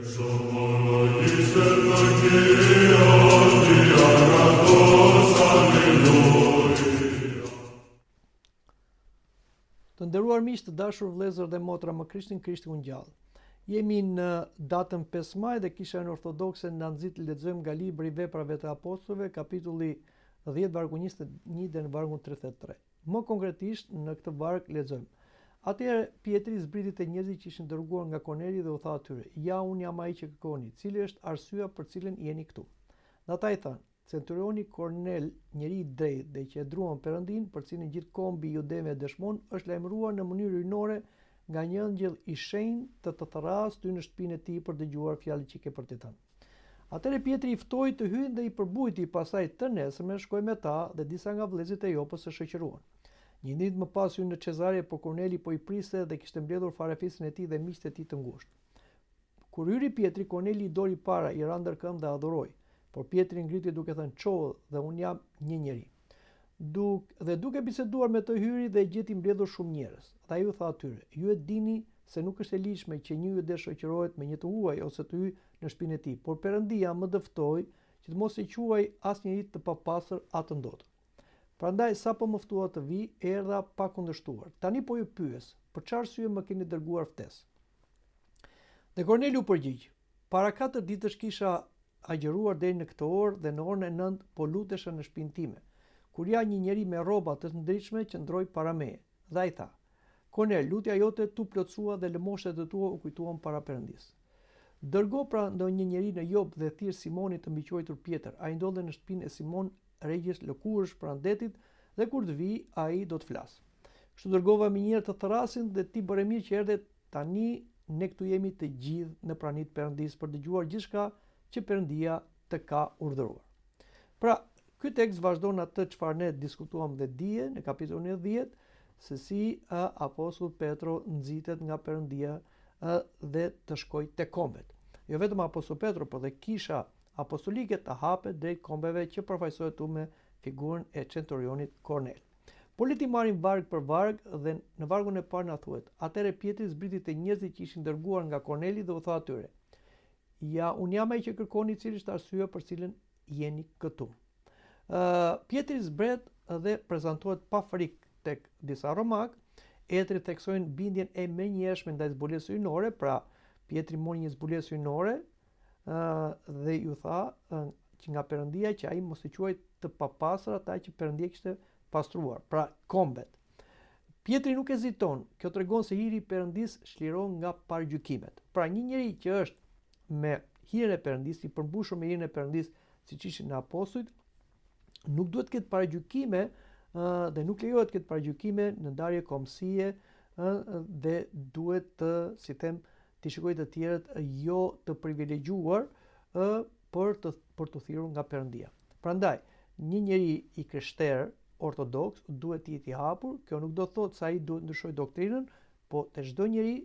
Të nderuar miq, të dashur vëllezër dhe motra më Krishtin, Krishti u ngjall. Jemi në datën 5 maj dhe Kishën Ortodokse na nxit të lexojmë nga libri i Veprave të Apostujve, kapitulli 10 vargu 21 dhe në vargun 33. Më konkretisht në këtë varg lexojmë: Atëherë Pietri zbriti te njerëzit që ishin dërguar nga Korneli dhe u tha atyre: Ja, unë jam ai që kërkoni, cili është arsyeja për cilën jeni këtu? Dhe ata i thanë: Centurioni Kornel, njeri i drejtë dhe që e druan Perëndin, për cilin gjithë kombi i judeve dëshmon, është lajmëruar në mënyrë rinore nga një angjëll i shenjtë të therras ty në shtëpinë e tij për dëgjuar fjalët që ke për të thënë. Atëherë Pietri i ftoi të hyjnë dhe i përbujti, pastaj të nesërmen shkoi me ta dhe disa nga vëllezërit e Jopës së shoqëruan. Një ditë më pas hyn në Cezare, por Korneli po i priste dhe kishte mbledhur farefisën e tij dhe miqtë e tij të ngushtë. Kur hyri Pietri, Korneli i dori para, i ra ndërkëmbë dhe adhuroi. Por Pietri ngriti duke thënë: "Çoh, dhe unë jam një njeri." Duke biseduar me të hyri dhe gjeti mbledhur shumë njerëz. Dhe ai u tha atyre: "Ju e dini se nuk është e ligjshme që një jude shoqërohet me një të huaj ose të hyjë në shtëpinë e tij, por Perëndia më dëftoi që të mos e quaj asnjëri të papastër atë ndotën. Prandaj sapo më ftua të vi, erdha pa kundërshtuar. Tani po ju pyes, për çfarë arsye më keni dërguar ftesë?" Dhe Korneli u përgjigj: "Para 4 ditësh kisha agjëruar deri në këtë orë dhe në orën e 9 po lutesha në shtëpinë time, kur ja një njeri me rroba të ndritshme qëndroi para meje. Dhe ai tha: Kornel, lutja jote tu plotësua dhe lëmoshtet e tua u kujtuan para Perëndisë. Dërgo pra ndonjë njeri në Jopë dhe thirr Simonin të mbiquajtur Pjetër. Ai ndodhet në shtëpinë e Simon, regjes lëkurësh pranë detit, dhe kur të vi, ai do të flasë. Kështu dërgova me njerë të therasin dhe ti bëre mirë që erdhe. Tani ne këtu jemi të gjithë në pranitë Perëndisë për dëgjuar gjithçka që Perëndia të ka urdhëruar." Pra, ky tekst vazhdon atë çfarë ne diskutuam dhe dije në kapitullin 10, se si apostulli Petro nxitet nga Perëndia dhe të shkojë te kombet. Jo vetëm apostulli Petro, por dhe kisha apostolike të hapet drejt kombeve që përfaqësohet me figurën e centurionit Kornel. Por le ti marrim varg për varg dhe në vargun e parë na thuhet: Atëherë Pietri zbriti te njerëzit që ishin dërguar nga Korneli dhe u tha atyre: Ja, unë jam ai që kërkoni, cili është arsyeja për cilën jeni këtu. Pietri zbret dhe prezantohet pa frikë tek disa romak. Etrit theksojnë bindjen e menjëhershme ndaj zbulesës hyjnore. Pra, Pietri mori një zbulesë hyjnore dhe ju tha që nga Perëndia që ai mos i quaj të papastër ata që Perëndia kishte pastruar, pra kombet. Pietri nuk heziton. Kjo tregon se hiri i Perëndisë shliron nga paragjykimet. Pra, një njeri që është me hirën e Perëndisë, i përmbushur me hirën e Perëndisë, siç ishin në apostujt, nuk duhet të ketë paragjykime dhe nuk lejohet të ketë paragjykime në ndarje kombësie dhe duhet të, si them, të shikojë të tjerët jo të privilegjuar për të thirrur nga Perëndia. Prandaj, një njeri i krishterë ortodoks duhet të jetë i hapur. Kjo nuk do të thotë se ai duhet ndryshojë doktrinën, po te çdo njeri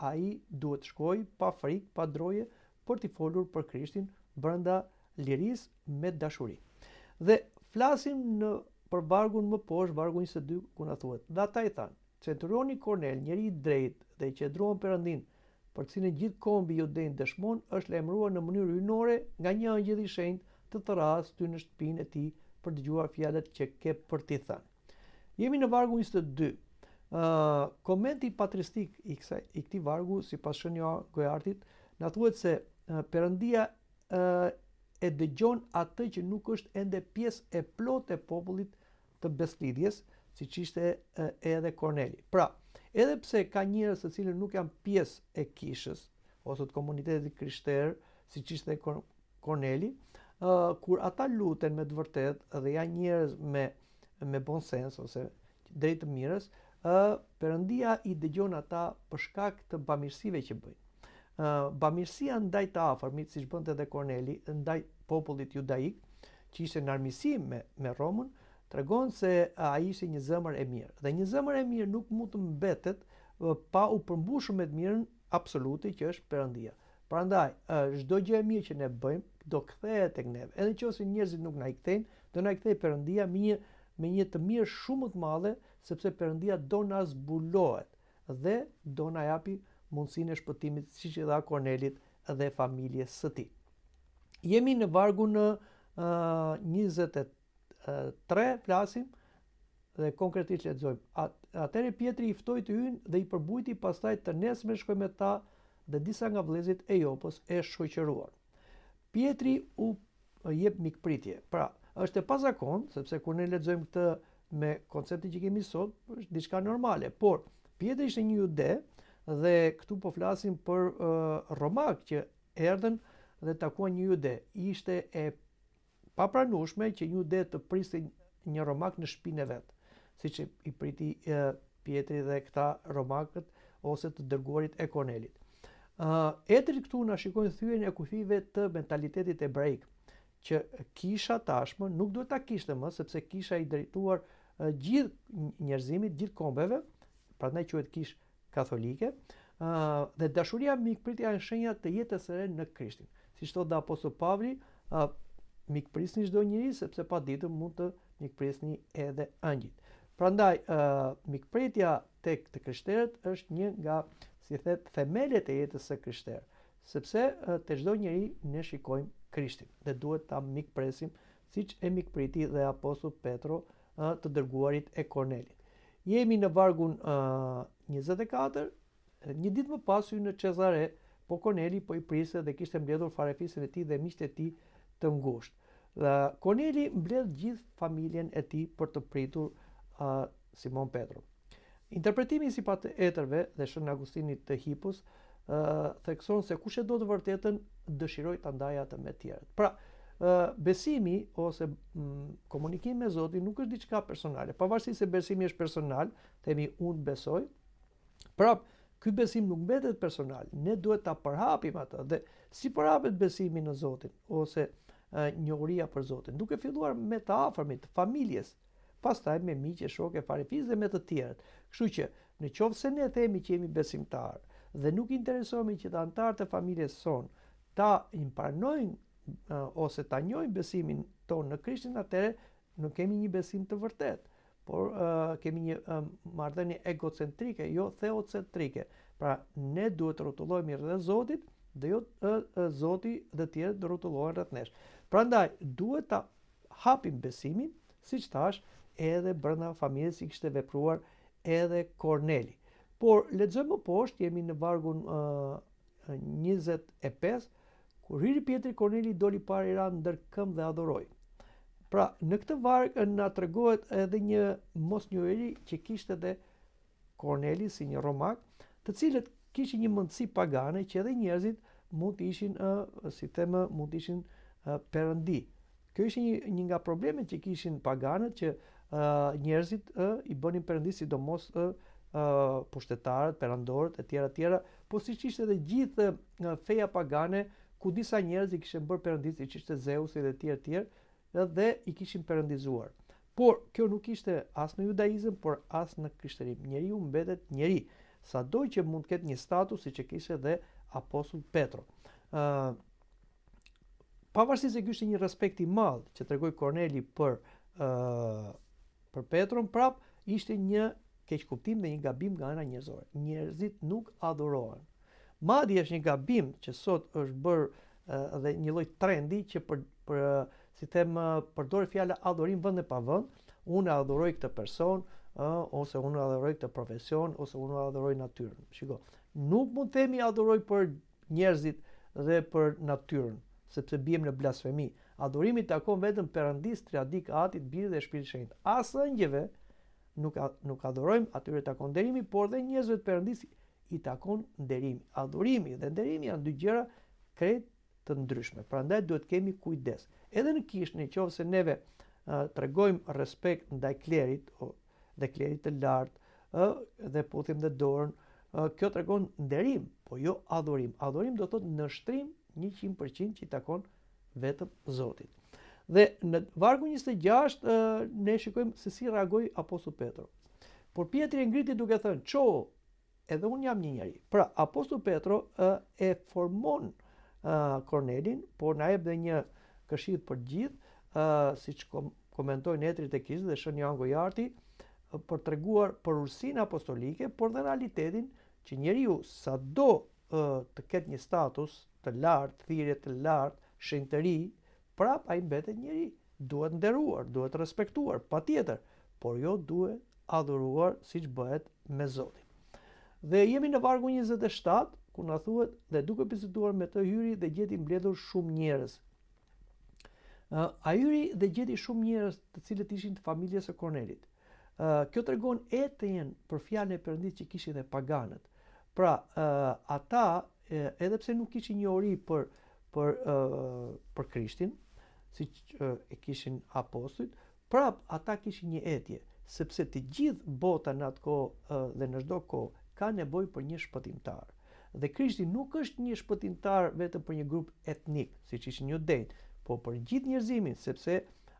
ai duhet shkojë pa frikë, pa droje, për t'i folur për Krishtin brenda lirisë me dashuri. Dhe flasim për vargun më poshtë, vargu 22, ku na thuhet: Dhe ata i thanë: Centurioni Kornel, njeri i drejtë dhe që e druan Perëndin, për cilin gjithë kombi judej dëshmon, është lajmëruar në mënyrë hyjnore nga një angjëll i shenjtë të therras ty në shtëpinë e tij për dëgjuar fjalët që ke për t'i thënë. Jemi në vargu 22. Komenti patristik i këtij vargu, sipas shënjë Gojartit, na thuhet se Perëndia e dëgjon atë që nuk është ende pjesë e plotë e popullit të beslidhjes, siç ishte edhe Korneli. Pra, edhe pse ka njerëz të cilët nuk janë pjesë e kishës ose të komunitetit krishterë, siç ishte Korneli, kur ata luten me të vërtetë dhe janë njerëz me bon sens ose drejt të mirës, Perëndia i dëgjon ata për shkak të bamirësive që bëjnë. Bamirësia ndaj të afërmit, siç bënte edhe Korneli, ndaj popullit judaik, që ishte në armiqësi me Romën, tregon se ai ishte një zemër e mirë. Dhe një zemër e mirë nuk mund të mbetet pa u përmbushur me të mirën absolute që është Perëndia. Prandaj, çdo gjë e mirë që ne bëjmë do kthehet tek neve. Edhe nëse njerëzit nuk na i kthejnë, do na i kthejë Perëndia me një të mirë shumë më të madhe, sepse Perëndia do na zbulohet dhe do na japi mundësinë e shpëtimit, siç i dha Kornelit dhe familjes së tij. Jemi në vargun 23, flasim dhe konkretisht lexojmë. Atëherë Pietri i ftoi të hyjnë dhe i përbujti, pastaj të nesme shkoi me ta dhe disa nga vëllezërit e Jopës e shoqëruan. Pietri u jep mikpritje. Pra, është e pazakontë, sepse kur ne lexojmë këtë me konceptin që kemi sot, është diçka normale, por Pietri ishte një jude dhe këtu po flasim për romak që erdhën dhe takuan një jude. Ishte e papranueshme që një jude të priste një romak në shtëpinë e vet, siç i priti Pietri dhe këta romakët ose të dërguarit e Kornelit. Etrit këtu na shikojnë thyen e kufive të mentalitetit ebraik, që kisha tashmë nuk duhet ta kishte më, sepse kisha i drejtuar gjithë njerëzimit, gjithë kombeve, prandaj quhet kishë katolike, dhe dashuria mikpritja është shenja të jetës së re në Krishtin. Siç thotë Apostulli Pavli, mikprisni çdo njeri sepse paditëm mund të mikprisni edhe ëngjëjt. Prandaj mikpritja tek të krishterët është një nga, si thet, themelet e jetës së krishterë, sepse te çdo njeri ne shikojmë Krishtin dhe duhet ta mikpresim siç e mikpriti dhe Apostulli Petro të dërguarit e Kornelit. Jemi në vargun 24, një ditë më pas hyn në Cezare, po Korneli po i priste dhe kishte mbledhur farefisën e tij dhe miqtë e tij të ngushtë. Dhe Korneli mbledh gjithë familjen e tij për të pritur Simon Petro. Interpretimi i Sipatëterëve dhe Shën Agustinit të Hipos thekson se kush e do të vërtetën dëshiroj ta ndajë atë me tjerët. Pra, besimi ose komunikimi me Zotin nuk është diçka personale. Pavarësisht se besimi është personal, themi unë besoj, prap ky besim nuk mbetet personal. Ne duhet ta përhapim atë dhe si përhapet besimi në Zotin ose njohuria për Zotin, duke filluar me të afërmit, familjes, pastaj me miq, shokë, farefisë dhe me të tjerët. Kështu që në qoftë se ne themi që jemi besimtar dhe nuk interesohemi që të anëtarët e familjes son ta imparnojnë ose ta njohin besimin tonë në Krishtin, atëherë nuk kemi një besim të vërtet, por kemi një marrëdhënie egocentrike, jo theocentrike. Pra, ne duhet të rrotullohemi rreth Zotit dhe jo Zoti dhe të tjerët do rrotullohen rreth nesh. Prandaj duhet ta hapim besimin, siç thash, edhe brenda familjes si kishte vepruar edhe Korneli. Por lexojmë më poshtë, jemi në vargun 25, kur hyri Pietri, Korneli doli para i ra ndër këmbë dhe adhuroi. Pra, në këtë varg na tregohet edhe një mosnjohuri që kishte edhe Korneli si një romak, të cilët kishin një mendësi pagane që edhe njerëzit mund të ishin, si them, mund të ishin perëndi. Kjo ishte një nga problemet që kishin paganët, që njerëzit i bënin perëndi, sidomos pushtetarët, perandorët, etj., po siç ishte edhe gjithë feja pagane, ku disa njerëz i kishin bërë perëndi, siç ishte Zeusi dhe të tjerë, dhe i kishin perëndizuar. Por kjo nuk ishte as në judaizëm, por as në krishterim. Njeriu mbetet njeri, sado që mund të ketë një status siç e kishte edhe Apostulli Petro. Pavarësisht se ky ishte një respekt i madh që tregoi Korneli për Petron, prap ishte një keqkuptim dhe një gabim nga ana njerëzore. Njerëzit nuk adhurohen. Madje është një gabim që sot është bërë dhe një lloj trendi që si them, përdor fjala adhurim vend e pa vend. Unë adhuroj këtë person, ose unë adhuroj këtë profesion, ose unë adhuroj natyrën. Shiko, nuk mund të themi adhuroj për njerëzit dhe për natyrën, sepse biem në blasfemi. Adhurimi takon vetëm Perëndis, Triadik, Atit, Birit dhe Shpirtit Shenjtë. As ëngjëve nuk adhurojmë, atyre takon nderimi, por dhe njerëzve të Perëndis i takon nderimi. Adhurimi dhe nderimi janë dy gjëra krejt të ndryshme. Prandaj duhet kemi kujdes. Edhe në kishë, nëse neve tregojmë respekt ndaj klerit dhe klerit të lartë dhe puthim dhe dorën, kjo tregon nderim, po jo adhurim. Adhurim do thotë nështrim 100% që i takon vetëm Zotit. Dhe në vargu 26 ne shikojmë se si reagoi Apostulli Petro. Por Pietri e ngriti duke thënë: "Ço, edhe unë jam një njeri." Pra, Apostulli Petro e formon Kornelin, por na jep dhe një këshill për gjithë, siç komentojnë Etrit e Kishit dhe Shën Joan Gojarti, për treguar për ursinë apostolike, por dhe realitetin që njeriu sado të ketë një status të lartë, thirrje të lartë, shenjtëri, prap ai mbetet njeri. Duhet nderuar, duhet respektuar, patjetër, por jo duhet adhuruar siç bëhet me Zotin. Dhe jemi në vargu 27, ku na thuhet, dhe duke biseduar me të hyri dhe gjeti mbledhur shumë njerëz. A hyri dhe gjeti shumë njerëz të cilët ishin të familjes së Kornelit. Kjo tregon etjen për fjalën e Perëndisë që kishin dhe paganët. Pra, ata edhe pse nuk kishin njohuri për Krishtin, siç e kishin apostujt, prap ata kishin një etje, sepse të gjithë bota në atë kohë dhe në çdo kohë ka nevojë për një shpëtimtar. Dhe Krishti nuk është një shpëtimtar vetëm për një grup etnik, siç ishin judejt, po për gjithë njerëzimin, sepse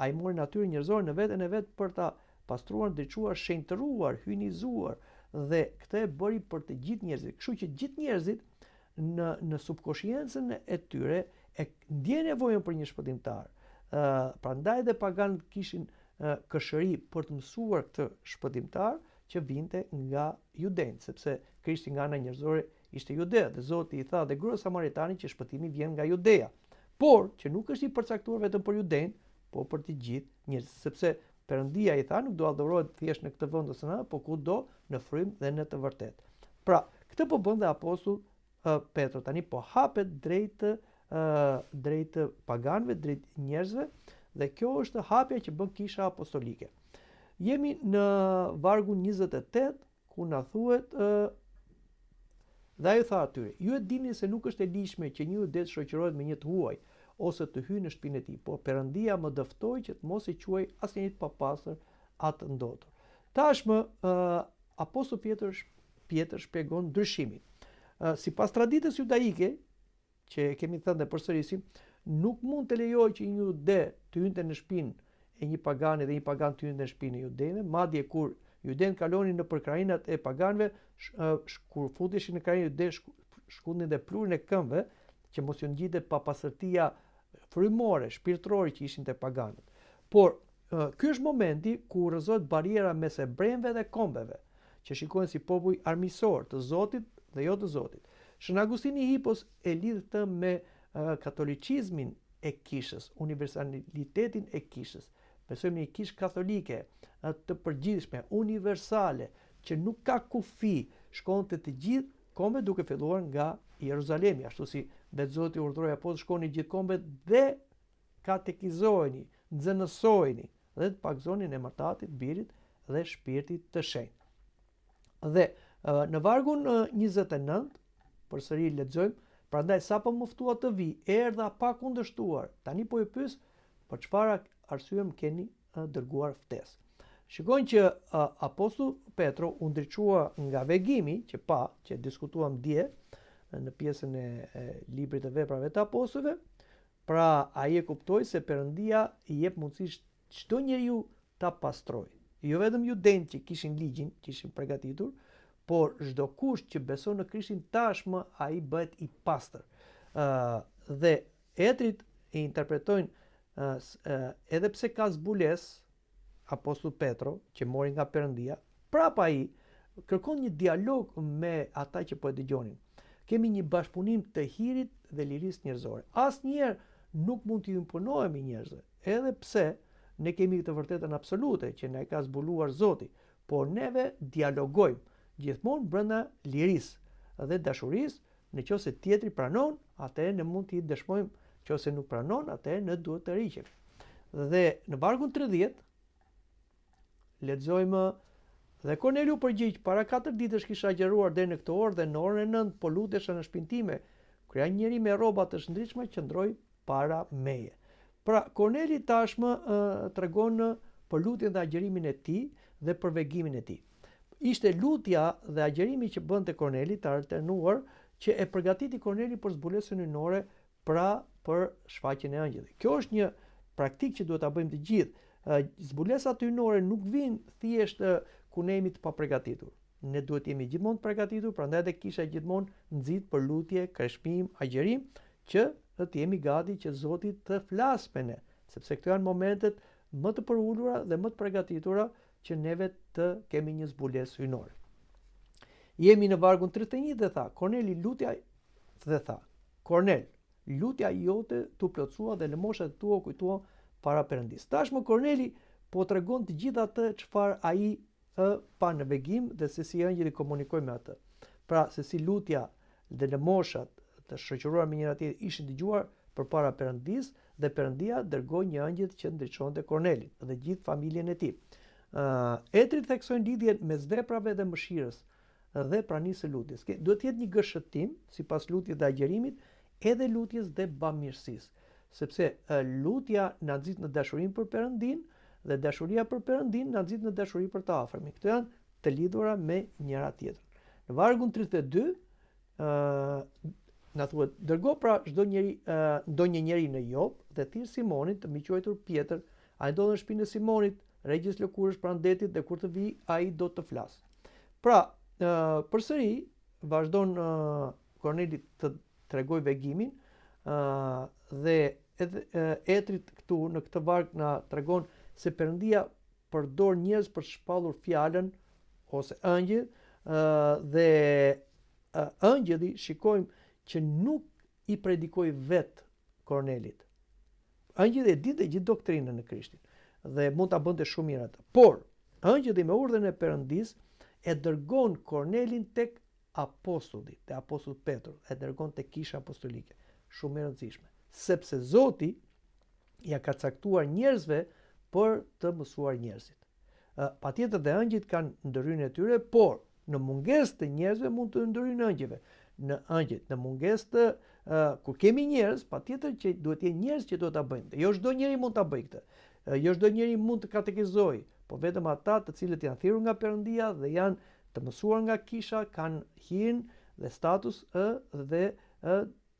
ai mori natyrën njerëzore në veten e vet për ta pastruar, ndriçuar, shenjtëruar, hyjnizuar, dhe këtë e bëri për të gjithë njerëzit. Kështu që gjithë njerëzit në subkonsciencën e tyre e ndjen nevojën për një shpëtimtar. Prandaj dhe paganët kishin këshëri për të mësuar këtë shpëtimtar që vinte nga judejt, sepse Krishti nga ana njerëzore ishte jude, dhe Zoti i tha dhe gruas samaritane që shpëtimi vjen nga Judeja, por që nuk është i përcaktuar vetëm për judejt, po për të gjithë njerëzit, sepse Perëndia i tha nuk do adhurohet thjesht në këtë vend ose në atë, por kudo në frym dhe në të vërtetë. Pra, këtë po bën dhe apostull Petro, tani po hapet drejt paganëve, drejt njerëzve, dhe kjo është hapja që bën kisha apostolike. Jemi në vargun 28, ku na thuhet dhe ai tha atyre: ju e dini se nuk është e lishme që një judet shoqërohet me një të huaj, ose të hyjë në shtëpinë e tij, por Perëndia më dëftoi që të mos i quaj asnjëri të papastër atë ndotur. Tashmë apostulli Pjetër shpjegon ndryshimin. Sipas traditës judaike, që kemi thënë dhe përsërisim, nuk mund të lejohet që një jude të hynte në shtëpinë e një pagani dhe një pagan të hynte në shtëpinë e judejve, madje kur judet kalonin në krajinat e paganëve, kur futeshin në krajinë jude, shkundin dhe plurin e këmbëve, që mos ju ngjitet papastërtia frymore, shpirtërore që ishin te paganët. Por ky është momenti ku rrëzohet bariera mes hebrejve dhe kombeve, që shikohen si popull armiqësor të Zotit dhe jo të Zotit. Shën Agustini i Hipos e lidh të me katolicizmin e kishës, universalitetin e kishës. Besojmë në një kishë katolike, të përgjithshme, universale, që nuk ka kufi, shkonte të gjithë kombet duke filluar nga Jeruzalemi, ashtu si vetë Zoti urdhëroi apostujt shkoni gjithë kombet dhe katekizoheni, nxënësojeni dhe të pagzonin emër të Atit, Birit dhe Shpirtit të Shenjtë. Dhe në vargun 29, përsëri lexojmë: prandaj sapo më ftua të vi, erdha pa kundërshtuar. Tani po e pyes për çfarë arsye më keni dërguar ftesë. Shikojnë që apostulli Petro u ndriçua nga vegimi që diskutuam dje në pjesën e librit të veprave të apostujve. Pra ai e kuptoi se Perëndia i jep mundësi çdo njeriu ta pastrojë. Jo vetëm judejt që kishin ligjin, që ishin përgatitur, por çdo kush që beson në Krishtin tashmë ai bëhet i pastër. Dhe etrit e interpretojnë edhe pse ka zbulesë apostulli Petro, që mori nga Perëndia, prapa ai kërkon një dialog me ata që po e dëgjonin. Kemi një bashkëpunim të hirit dhe lirisë njerëzore. Asnjëherë nuk mund të imponohemi njerëzve, edhe pse ne kemi të vërtetën absolute që na e ka zbuluar Zoti, por neve dialogojmë gjithmonë brenda lirisë dhe dashurisë. Nëse tjetri pranon, atëherë ne mund t'i dëshmojmë, nëse nuk pranon, atëherë ne duhet të riqem. Dhe në vargun 30 lexojmë: dhe Korneliu përgjigj: para 4 ditësh kisha agjëruar deri në këtë orë dhe në orën e 9 po lutesha në shtëpinë time, kur një njeri me rroba të shëndritshme qëndroi para meje. Pra Korneli tashmë tregon për lutjen dhe agjërimin e tij dhe për vegimin e tij. Ishte lutja dhe agjërimi që bënte Korneli të alternuar, që e përgatiti Korneli për zbulesën hyjnore, pra për shfaqjen e angjëllit. Kjo është një praktikë që duhet ta bëjmë të gjithë. Zbulesat hyjnore nuk vijnë thjesht ku ne jemi të paprgatitur. Ne duhet jemi gjithmonë të përgatitur, prandaj edhe kisha gjithmonë nxit për lutje, kreshpim, agjërim, që të jemi gati që Zoti të flasë me ne, sepse këto janë momentet më të përulura dhe më të përgatitura që neve të kemi një zbulesë hyjnore. Jemi në vargun 31 dhe tha: Korneli lutja dhe tha: Kornel, lutja jote tu plotësua dhe lëmoshat tua kujtua para Perëndis. Tashmë Korneli po tregon të gjithë atë çfarë ai pa në vegim dhe se si ëngjëlli komunikoi me atë. Pra se si lutja dhe lëmoshat të shoqëruar me njëra tjetrin ishin dëgjuar përpara Perëndis dhe Perëndia dërgoi një angjëll që ndriçonte Kornelin dhe gjithë familjen e tij. Etrit theksojnë lidhjen mes veprave dhe mëshirës dhe pranisë së lutjes. Duhet të jetë një gëshëtim sipas lutjes dhe agjerimit, edhe lutjes dhe bamirësisë, sepse lutja na nxit në dashurinë për Perëndin dhe dashuria për Perëndin na nxit në dashuri për të afërmin. Këto janë të lidhura me njëra tjetrën. Në vargun 32 na thuhet, dërgo pra ndonjë njeri në Jopë dhe thirr Simonin, të miqëruar Pjetër, ai ndodhet në shtëpinë e Simonit, regjës lëkurësh pranë detit, dhe kur të vi ai do të flasë. Pra, përsëri vazhdon Korneli të tregoj vegimin dhe Etrit këtu në këtë varg na tregon se Perëndia përdor njerëz për të shpallur fjalën ose ëngjëll dhe ëngjëlli shikojmë që nuk i predikoi vet Kornelit. Ëngjëlli e dinte gjithë doktrinën në Krishtin dhe mund ta bënte shumë mirë atë. Por ëngjëlli me urdhën e Perëndis e dërgon Kornelin tek apostulli, te apostull Petër, e dërgon tek kisha apostolike. Shumë e rëndësishme, sepse Zoti ja ka caktuar njerëzve për të mësuar njerëzit. Patjetër dhe ëngjëjt kanë ndërhyrjen e tyre, por në mungesë të njerëzve mund të ndërhyjnë ëngjëjve. Në mungesë të kur kemi njerëz, patjetër që duhet të jenë njerëz që do ta bëjnë. Jo çdo njeri mund ta bëjë këtë. Jo çdo njeri mund të katekizojë, po vetëm ata të cilët janë thirrur nga Perëndia dhe janë të mësuar nga kisha, kanë hijen dhe status dhe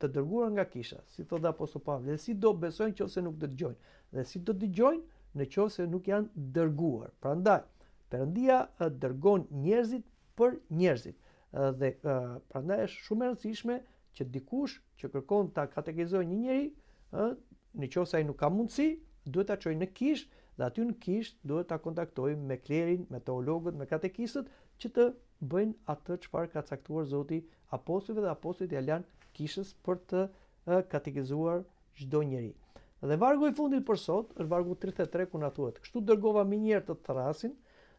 të dërguar nga kisha, si thotë apostulli Pavli, dhe si do besojnë nëse nuk dëgjojnë, dhe si do dëgjojnë nëse nuk janë dërguar. Prandaj, Perëndia dërgon njerëzit për njerëzit. Dhe prandaj është shumë e rëndësishme që dikush që kërkon ta katekizojë një njeri, nëse ai nuk ka mundësi, duhet ta çojë në kishë dhe aty në kishë duhet ta kontaktojë me klerin, me teologët, me katekistët që të bëjnë atë çfarë ka caktuar Zoti apostujve, dhe apostujt ja lanë kishës për të katekizuar çdo njeri. Dhe vargu i fundit për sot është vargu 33 ku na thuhet: kështu dërgova minjerë të thrasin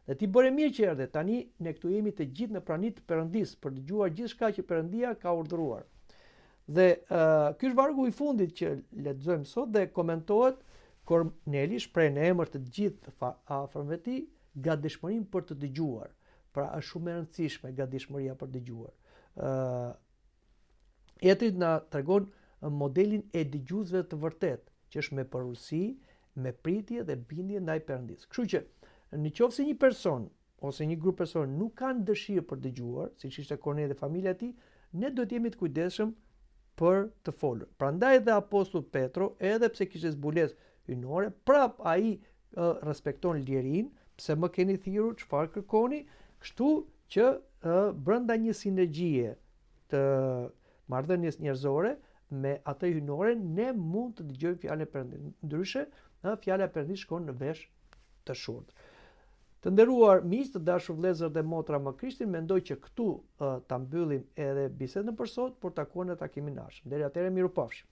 dhe ti bëre mirë që erdhe. Tani ne këtu jemi të gjithë në praninë të Perëndis për të dëgjuar gjithçka që Perëndia ka urdhëruar. Dhe ky është vargu i fundit që lexojmë sot dhe komentohet. Korneli shpreh në emër të gjithë afërmëve të tij gatishmërinë për të dëgjuar. Pra është shumë e rëndësishme gatishmëria për të dëgjuar. Etrit na tregon modelin e dëgjuesve të vërtet, që është me porositë, me pritje dhe bindje ndaj Perëndis. Kështu që nëse një person ose një grup person nuk kanë dëshirë për dëgjuar, siç ishte Korneli dhe familja e tij, ne duhet jemi të kujdesshëm për të folur. Prandaj edhe apostulli Petro, edhe pse kishte zbulesë hynore, prap ai respekton lirinë, pse më keni thirrur, çfarë kërkoni, kështu që brenda një sinergjie të marrëdhënies njerëzore me atë hynore, ne mund të dëgjojmë fjalën e Perëndis. Ndryshe, fjala e Perëndis shkon në vesh të shurtër. Të nderuar miq, të dashur vëllezër dhe motra më Krishtin, mendoj që këtu ta mbyllim edhe bisedën për sot, por takuar në takimin e ardhshëm. Deri atëherë, mirupafshim.